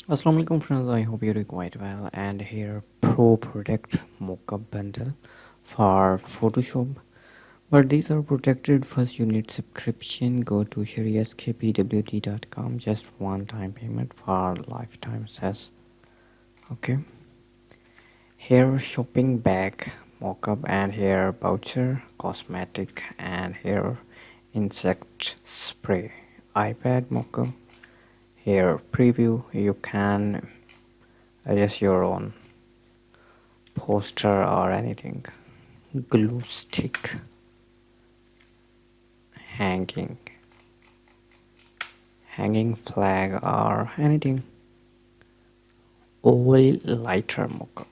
Assalamualaikum friends, I hope you're doing quite well. And here Pro Product Mockup bundle for Photoshop. But these are protected. First you need subscription. Go to sherryskpwd.com. Just one time payment for lifetime access. Okay. Here shopping bag mockup, and here voucher cosmetic, and here insect spray iPad mockup. Here preview, you can adjust your own poster or anything. Glue stick, hanging flag or anything. Oil lighter mockup,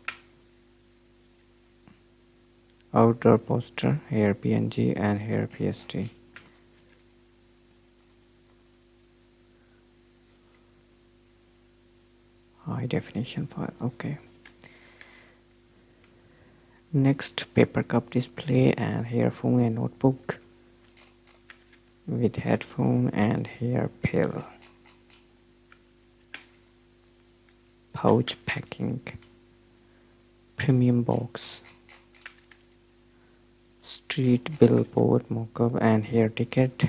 outdoor poster, here PNG and here PSD, high definition file. Okay, next paper cup display, and here phone and notebook with headphone, and here pill, pouch packing, premium box, street billboard mockup, and here ticket.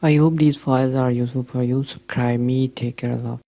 I hope these files are useful for you. Subscribe me. Take care. Allah.